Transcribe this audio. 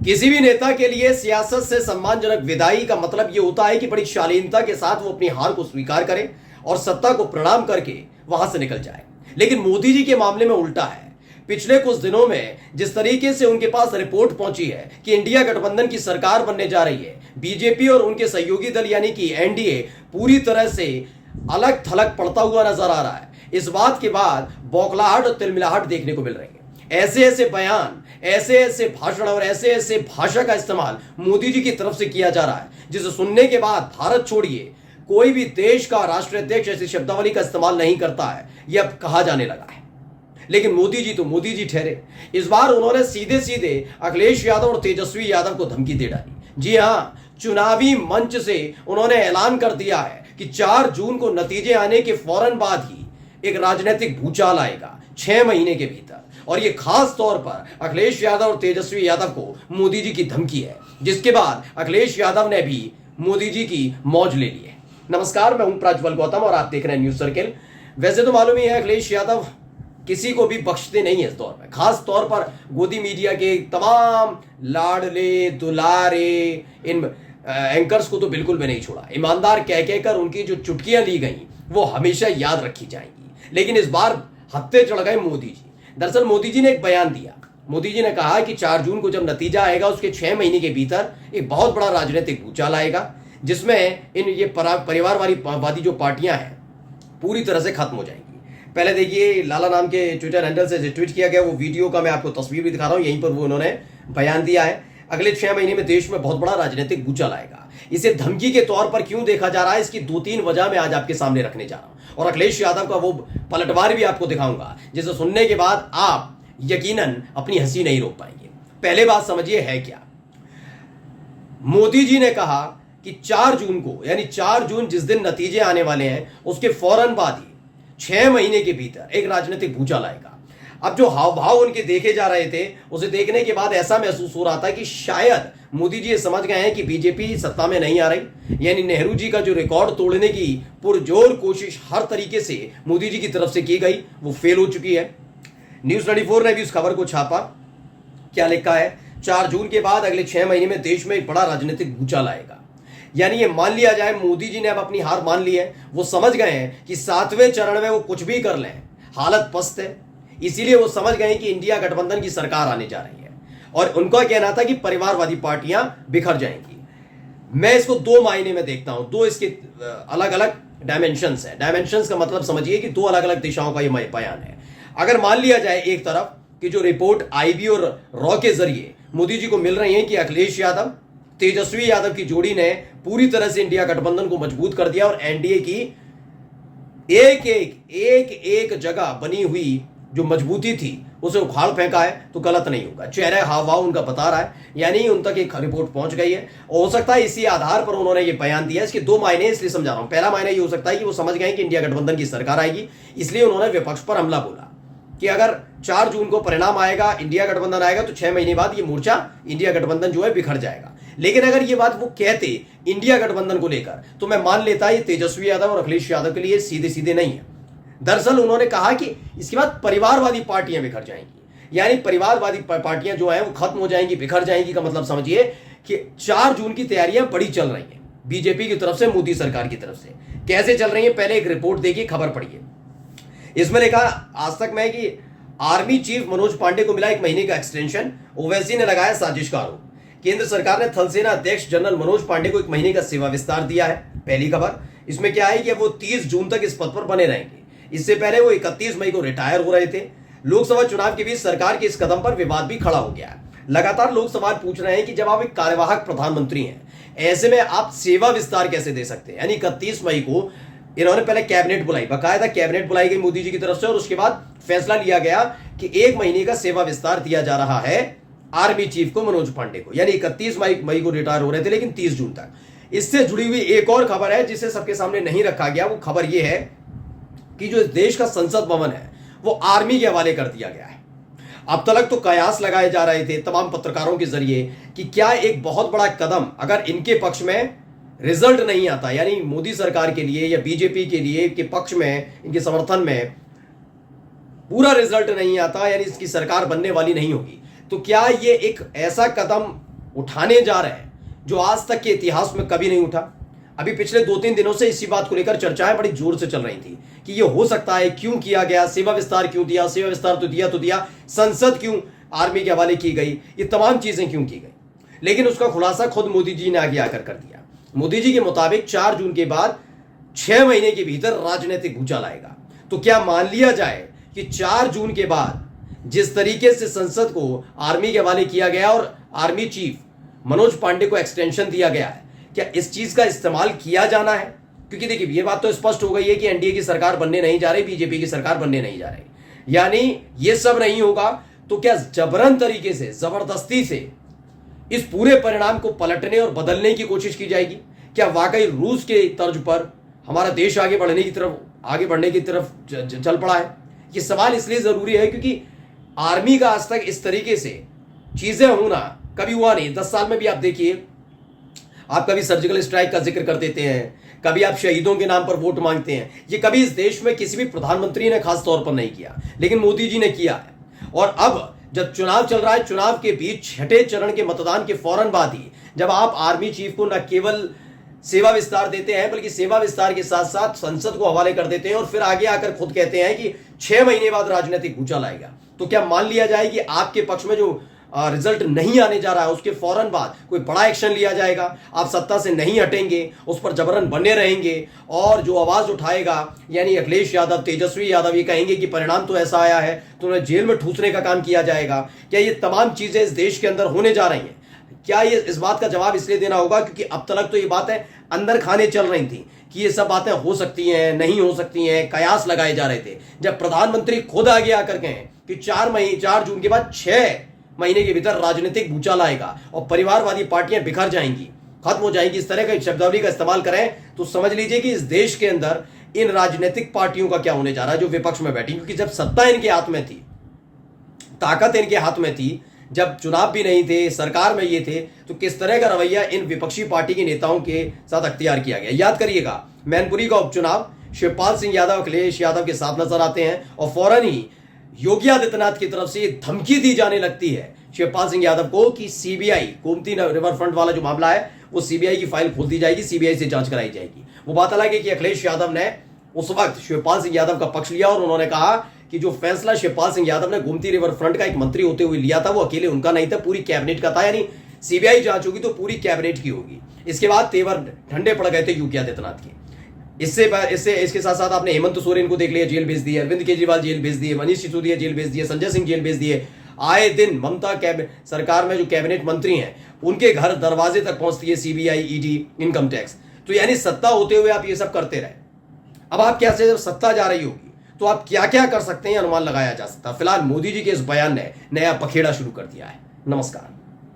किसी भी नेता के लिए सियासत से सम्मानजनक विदाई का मतलब यह होता है कि बड़ी शालीनता के साथ वो अपनी हार को स्वीकार करे और सत्ता को प्रणाम करके वहां से निकल जाए। लेकिन मोदी जी के मामले में उल्टा है। पिछले कुछ दिनों में जिस तरीके से उनके पास रिपोर्ट पहुंची है कि इंडिया गठबंधन की सरकार बनने जा रही है, बीजेपी और उनके सहयोगी दल यानी कि एनडीए पूरी तरह से अलग थलग पड़ता हुआ नजर आ रहा है। इस बात के बाद बौखलाहट और तिलमिलाहट देखने को मिल रही है। ऐसे ऐसे बयान, ऐसे ऐसे भाषण और ऐसे ऐसे भाषा का इस्तेमाल मोदी जी की तरफ से किया जा रहा है जिसे सुनने के बाद भारत छोड़िए कोई भी देश का राष्ट्राध्यक्ष ऐसी शब्दावली का इस्तेमाल नहीं करता है, यह अब कहा जाने लगा है। लेकिन मोदी जी तो मोदी जी ठहरे। इस बार उन्होंने सीधे सीधे अखिलेश यादव और तेजस्वी यादव को धमकी दे डाली। जी हां, चुनावी मंच से उन्होंने ऐलान कर दिया है कि 4 जून को नतीजे आने के फौरन बाद ही एक राजनीतिक भूचाल आएगा 6 महीने के भीतर। और ये खास तौर पर अखिलेश यादव और तेजस्वी यादव को मोदी जी की धमकी है, जिसके बाद अखिलेश यादव ने भी मोदी जी की मौज ले ली है। नमस्कार, मैं हूं प्रज्वल गौतम और आप देख रहे हैं न्यूज सर्किल। वैसे तो मालूम ही है अखिलेश यादव किसी को भी बख्शते नहीं है इस दौर में। खास तौर पर गोदी मीडिया के तमाम लाडले दुलारे इन एंकर्स को तो बिल्कुल भी नहीं छोड़ा। ईमानदार कह कहकर उनकी जो चुटकियां ली गई वो हमेशा याद रखी जाएंगी। लेकिन इस बार हत्थे चढ़ गए मोदी जी। दरअसल मोदी जी ने एक बयान दिया। मोदी जी ने कहा कि 4 जून को जब नतीजा आएगा उसके 6 महीने के भीतर एक बहुत बड़ा राजनीतिक भूचाल आएगा जिसमें ये परिवारवादी जो पार्टियां हैं पूरी तरह से खत्म हो जाएंगी। पहले देखिए, लाला नाम के ट्विटर हैंडल से ट्वीट किया गया वो वीडियो का मैं आपको तस्वीर भी दिखा रहा हूं। यहीं पर वो उन्होंने बयान दिया है। अगले 6 महीने में देश में बहुत बड़ा राजनीतिक भूचाल आएगा। इसे धमकी के तौर पर क्यों देखा जा रहा है, इसकी 2-3 वजह मैं आज आपके सामने रखने जा रहा हूं और अखिलेश यादव का वो पलटवार भी आपको दिखाऊंगा जिसे सुनने के बाद आप यकीनन अपनी हंसी नहीं रोक पाएंगे। पहले बात समझिए है क्या। मोदी जी ने कहा कि 4 जून को, यानी 4 जून जिस दिन नतीजे आने वाले हैं उसके फौरन बाद ही 6 महीने के भीतर एक राजनीतिक भूचाल आएगा। अब जो हाव भाव उनके देखे जा रहे थे उसे देखने के बाद ऐसा महसूस हो रहा था कि शायद मोदी जी ये समझ गए हैं कि बीजेपी सत्ता में नहीं आ रही, यानी नेहरू जी का जो रिकॉर्ड तोड़ने की पुरजोर कोशिश हर तरीके से मोदी जी की तरफ से की गई वो फेल हो चुकी है। न्यूज 24 ने भी उस खबर को छापा। क्या लिखा है, 4 जून के बाद अगले 6 महीने में देश में एक बड़ा राजनीतिक भूचाल आएगा। यानी ये मान लिया जाए मोदी जी ने अब अपनी हार मान ली है। वो समझ गए हैं कि 7वें चरण में वो कुछ भी कर लें, हालत पस्त है। इसीलिए वो समझ गए कि इंडिया गठबंधन की सरकार आने जा रही है और उनका कहना था कि परिवारवादी पार्टियां बिखर जाएंगी। मैं इसको 2 मायने में देखता हूं। 2 इसके अलग अलग डायमेंशंस है। डायमेंशंस का मतलब समझिए कि 2 अलग अलग दिशाओं का ये बयान है। अगर मान लिया जाए एक तरफ कि जो रिपोर्ट आईबी और रॉ के जरिए मोदी जी को मिल रही है कि अखिलेश यादव तेजस्वी यादव की जोड़ी ने पूरी तरह से इंडिया गठबंधन को मजबूत कर दिया और एनडीए की एक जगह बनी हुई जो मजबूती थी उसे उखाड़ फेंका है, तो गलत नहीं होगा। चेहरे हाव भाव उनका बता रहा है, यानी उन तक एक रिपोर्ट पहुंच गई है। और हो सकता है इसी आधार पर उन्होंने ये बयान दिया। इसके 2 मायने इसलिए समझा रहा हूं। पहला मायना ये हो सकता है कि वो समझ गए कि इंडिया गठबंधन की सरकार आएगी, इसलिए उन्होंने विपक्ष पर हमला बोला कि अगर 4 जून को परिणाम आएगा, इंडिया गठबंधन आएगा, तो 6 महीने बाद ये मोर्चा इंडिया गठबंधन जो है बिखर जाएगा। लेकिन अगर ये बात वो कहते इंडिया गठबंधन को लेकर तो मैं मान लेता ये तेजस्वी यादव और अखिलेश यादव के लिए सीधे सीधे नहीं है। दरअसल उन्होंने कहा कि इसके बाद परिवारवादी पार्टियां बिखर जाएंगी, यानी परिवारवादी पार्टियां जो है वो खत्म हो जाएंगी, बिखर जाएंगी। का मतलब समझिए कि 4 जून की तैयारियां बड़ी चल रही हैं बीजेपी की तरफ से, मोदी सरकार की तरफ से। कैसे चल रही है, पहले एक रिपोर्ट देखिए, खबर पढ़िए। इसमें लिखा आज तक में कि आर्मी चीफ मनोज पांडे को मिला 1 महीने का एक्सटेंशन, ओवैसी ने लगाया साजिश का आरोप। केंद्र सरकार ने थल सेना अध्यक्ष जनरल मनोज पांडे को 1 महीने का सेवा विस्तार दिया है। पहली खबर इसमें क्या है कि वो 30 जून तक इस पद पर बने रहेंगे। इससे पहले वो 31 मई को रिटायर हो रहे थे। लोकसभा चुनाव के बीच सरकार के इस कदम पर विवाद भी खड़ा हो गया है। लगातार लोग सवाल पूछ रहे हैं कि जब आप एक कार्यवाहक प्रधानमंत्री हैं, ऐसे में आप सेवा विस्तार कैसे दे सकते हैं। यानी 31 मई को इन्होंने पहले कैबिनेट बुलाई, बकायदा कैबिनेट बुलाई गई मोदी जी की तरफ से, और उसके बाद फैसला लिया गया कि 1 महीने का सेवा विस्तार दिया जा रहा है आर्मी चीफ को, मनोज पांडे को। यानी 31 मई को रिटायर हो रहे थे, लेकिन 30 जून तक। इससे जुड़ी हुई एक और खबर है जिसे सबके सामने नहीं रखा गया। वो खबर यह है कि जो इस देश का संसद भवन है वो आर्मी के हवाले कर दिया गया है। अब तक तो कयास लगाए जा रहे थे तमाम पत्रकारों के जरिए कि क्या एक बहुत बड़ा कदम अगर इनके पक्ष में रिजल्ट नहीं आता, यानी मोदी सरकार के लिए या बीजेपी के लिए के पक्ष में, इनके समर्थन में पूरा रिजल्ट नहीं आता, यानी इसकी सरकार बनने वाली नहीं होगी, तो क्या ये एक ऐसा कदम उठाने जा रहे हैं जो आज तक के इतिहास में कभी नहीं उठा। अभी पिछले 2-3 दिनों से इसी बात को लेकर चर्चाएं बड़ी जोर से चल रही थी कि ये हो सकता है, क्यों किया गया, सेवा विस्तार क्यों दिया, सेवा विस्तार तो दिया, संसद क्यों आर्मी के हवाले की गई, ये तमाम चीजें क्यों की गई। लेकिन उसका खुलासा खुद मोदी जी ने आगे आकर कर दिया। मोदी जी के मुताबिक 4 जून के बाद 6 महीने के भीतर राजनीतिक भूचाल आएगा। तो क्या मान लिया जाए कि 4 जून के बाद जिस तरीके से संसद को आर्मी के हवाले किया गया और आर्मी चीफ मनोज पांडे को एक्सटेंशन दिया गया है, क्या इस चीज का इस्तेमाल किया जाना है? क्योंकि देखिए ये बात तो स्पष्ट हो गई है कि एनडीए की सरकार बनने नहीं जा रही, बीजेपी की सरकार बनने नहीं जा रही। यानी ये सब नहीं होगा तो क्या जबरन तरीके से, जबरदस्ती से इस पूरे परिणाम को पलटने और बदलने की कोशिश की जाएगी? क्या वाकई रूस के तर्ज पर हमारा देश आगे बढ़ने की तरफ चल पड़ा है? ये सवाल इसलिए जरूरी है क्योंकि आर्मी का आज तक इस तरीके से चीजें होना कभी हुआ नहीं। 10 साल में भी आप देखिए, आप कभी सर्जिकल स्ट्राइक का जिक्र कर देते हैं, कभी आप शहीदों के नाम पर वोट मांगते हैं। ये कभी इस देश में किसी भी प्रधानमंत्री ने खास तौर पर नहीं किया, लेकिन मोदी जी ने किया है। और अब जब चुनाव चल रहा है, चुनाव के बीच 6ठे चरण के मतदान के फौरन बाद ही जब आप आर्मी चीफ को न केवल सेवा विस्तार देते हैं बल्कि सेवा विस्तार के साथ साथ संसद को हवाले कर देते हैं और फिर आगे आकर खुद कहते हैं कि 6 महीने बाद राजनीतिक भूचाल आएगा, तो क्या मान लिया जाए कि आपके पक्ष में जो रिजल्ट नहीं आने जा रहा है उसके फौरन बाद कोई बड़ा एक्शन लिया जाएगा? आप सत्ता से नहीं हटेंगे, उस पर जबरन बने रहेंगे और जो आवाज उठाएगा यानी अखिलेश यादव, तेजस्वी यादव, ये कहेंगे कि परिणाम तो ऐसा आया है तो उन्हें जेल में ठूसने का काम किया जाएगा। क्या ये तमाम चीजें इस देश के अंदर होने जा रही हैं? क्या ये इस बात का जवाब इसलिए देना होगा क्योंकि अब तक तो ये बातें अंदर खाने चल रही थी कि ये सब बातें हो सकती हैं, नहीं हो सकती हैं, कयास लगाए जा रहे थे। जब प्रधानमंत्री खुद आगे आकर कहें कि 4 जून के बाद 6 महीने के भीतर राजनीतिक भूचाल आएगा और परिवारवादी पार्टियां बिखर जाएंगी, खत्म हो जाएंगी, इस तरह का शब्दावली का इस्तेमाल करें, तो समझ लीजिए कि इस देश के अंदर इन राजनीतिक पार्टियों का क्या होने जा रहा है जो विपक्ष में बैठी। क्योंकि जब सत्ता इनके हाथ में थी, ताकत इनके हाथ में थी, जब चुनाव भी नहीं थे, सरकार में ये थे, तो किस तरह का रवैया इन विपक्षी पार्टी के नेताओं के साथ अख्तियार किया गया। याद करिएगा, मैनपुरी का उपचुनाव शिवपाल सिंह यादव अखिलेश यादव के साथ नजर आते हैं और फौरन ही योगी आदित्यनाथ की तरफ से धमकी दी जाने लगती है शिवपाल सिंह यादव को कि सीबीआई, गोमती रिवर फ्रंट वाला जो मामला है वो सीबीआई की फाइल खोल दी जाएगी, सीबीआई से जांच कराई जाएगी। वो बात अलग है कि अखिलेश यादव ने उस वक्त शिवपाल सिंह यादव का पक्ष लिया और उन्होंने कहा कि जो फैसला शिवपाल सिंह यादव ने गोमती रिवर फ्रंट का एक मंत्री होते हुए लिया था वो अकेले उनका नहीं था, पूरी कैबिनेट का था। यानी सीबीआई जांच होगी तो पूरी कैबिनेट की होगी। इसके बाद तेवर ठंडे पड़ गए थे योगी आदित्यनाथ के। इसके साथ साथ आपने हेमंत सोरेन को देख लिया, जेल भेज दिए, अरविंद केजरीवाल जेल भेज दिए, मनीष सिसोदिया जेल भेज दिए, संजय सिंह जेल भेज दिए। आए दिन ममता सरकार में जो कैबिनेट मंत्री हैं उनके घर दरवाजे तक पहुंचती है सीबीआई, ईडी, इनकम टैक्स। तो यानी सत्ता होते हुए आप ये सब करते रहे। अब आप कैसे, जब सत्ता जा रही होगी तो आप क्या क्या कर सकते हैं अनुमान लगाया जा सकता है। फिलहाल मोदी जी के इस बयान ने नया पखेड़ा शुरू कर दिया है। नमस्कार।